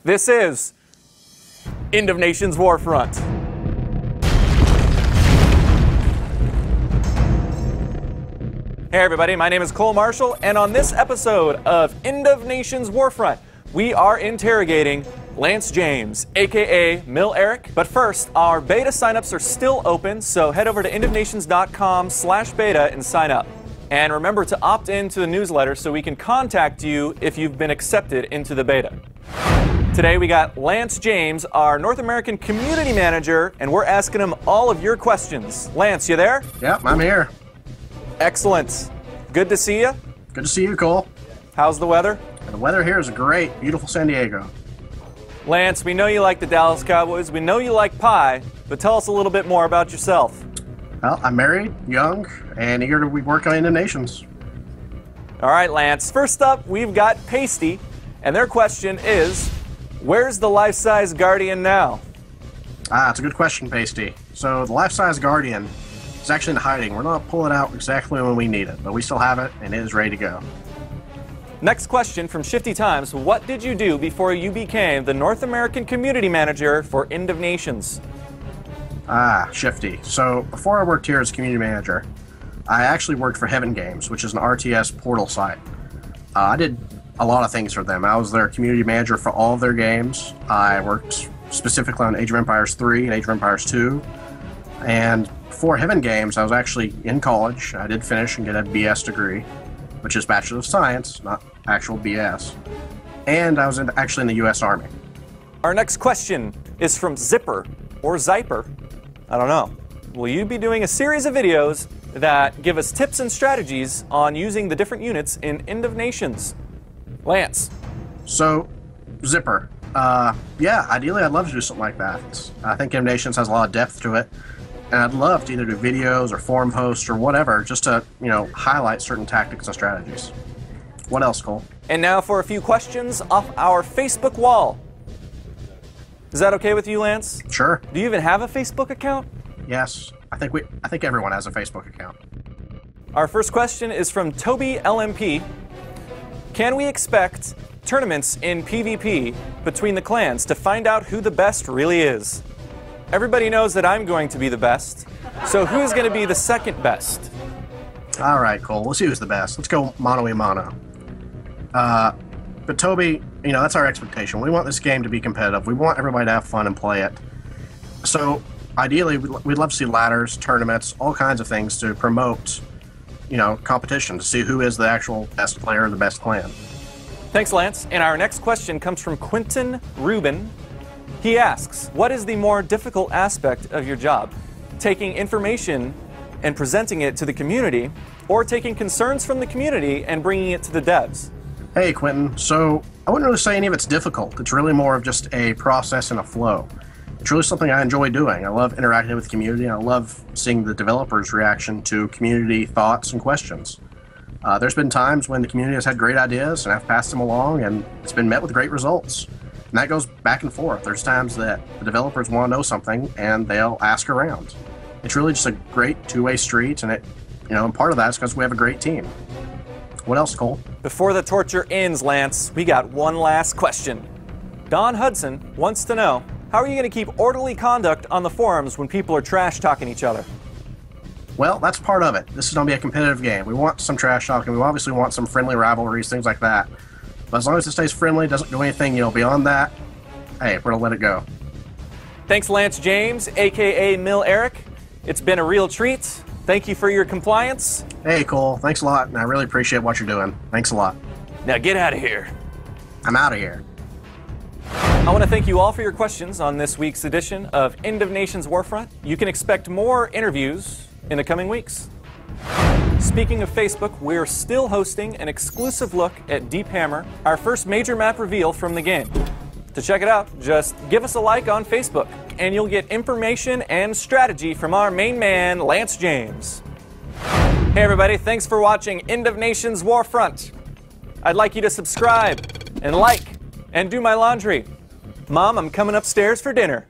This is End of Nations Warfront. Hey everybody, my name is Cole Marshall, and on this episode of End of Nations Warfront, we are interrogating Lance James, aka Myll Erik. But first, our beta signups are still open, so head over to endofnations.com/beta and sign up. And remember to opt into the newsletter so we can contact you if you've been accepted into the beta. Today we got Lance James, our North American Community Manager, and we're asking him all of your questions. Lance, you there? Yep, I'm here. Excellent. Good to see you. Good to see you, Cole. How's the weather? The weather here is great. Beautiful San Diego. Lance, we know you like the Dallas Cowboys. We know you like pie, but tell us a little bit more about yourself. Well, I'm married, young, and eager to work on End of Nations. All right, Lance. First up, we've got Pasty, and their question is, where's the life-size Guardian now? It's a good question, Pasty. So the life-size Guardian is actually in hiding. We're not pulling it out exactly when we need it, but we still have it, and it is ready to go. Next question from Shifty Times. What did you do before you became the North American Community Manager for End of Nations? Shifty. So before I worked here as Community Manager, I actually worked for Heaven Games, which is an RTS portal site. I did a lot of things for them. I was their Community Manager for all of their games. I worked specifically on Age of Empires 3 and Age of Empires 2. And before Heaven Games, I was actually in college. I did finish and get a BS degree, which is Bachelor of Science, not actual BS. And I was actually in the U.S. Army. Our next question is from Zipper, or Zyper. I don't know. Will you be doing a series of videos that give us tips and strategies on using the different units in End of Nations? Lance. So, Zipper. Yeah, ideally I'd love to do something like that. I think End of Nations has a lot of depth to it. And I'd love to either do videos or forum posts or whatever, just to, highlight certain tactics and strategies. What else, Cole? And now for a few questions off our Facebook wall. Is that okay with you, Lance? Sure. Do you even have a Facebook account? Yes. I think everyone has a Facebook account. Our first question is from Toby LMP. Can we expect tournaments in PvP between the clans to find out who the best really is? Everybody knows that I'm going to be the best, so who is going to be the second best? All right, Cole. Let's see who's the best. Let's go mano-a-mano. But Toby, that's our expectation. We want this game to be competitive. We want everybody to have fun and play it. So, ideally, we'd love to see ladders, tournaments, all kinds of things to promote, competition, to see who is the actual best player or the best clan. Thanks, Lance. And our next question comes from Quentin Rubin. He asks, what is the more difficult aspect of your job? Taking information and presenting it to the community, or taking concerns from the community and bringing it to the devs? Hey, Quentin. So, I wouldn't really say any of it's difficult. It's really more of just a process and a flow. It's really something I enjoy doing. I love interacting with the community, and I love seeing the developers' reaction to community thoughts and questions. There's been times when the community has had great ideas, and I've passed them along, and it's been met with great results. And that goes back and forth. There's times that the developers want to know something, and they'll ask around. It's really just a great two-way street, and and part of that is because we have a great team. What else, Cole? Before the torture ends, Lance, we got one last question. Don Hudson wants to know, how are you going to keep orderly conduct on the forums when people are trash-talking each other? Well, that's part of it. This is going to be a competitive game. We want some trash-talking. We obviously want some friendly rivalries, things like that. But as long as it stays friendly, doesn't do anything, beyond that, hey, we're going to let it go. Thanks, Lance James, a.k.a. Myll Erik. It's been a real treat. Thank you for your compliance. Hey, Cole. Thanks a lot, and I really appreciate what you're doing. Thanks a lot. Now get out of here. I'm out of here. I want to thank you all for your questions on this week's edition of End of Nations Warfront. You can expect more interviews in the coming weeks. Speaking of Facebook, we're still hosting an exclusive look at Deep Hammer, our first major map reveal from the game. To check it out, just give us a like on Facebook, and you'll get information and strategy from our main man, Lance James. Hey everybody, thanks for watching End of Nations Warfront. I'd like you to subscribe, and like, and do my laundry. Mom, I'm coming upstairs for dinner.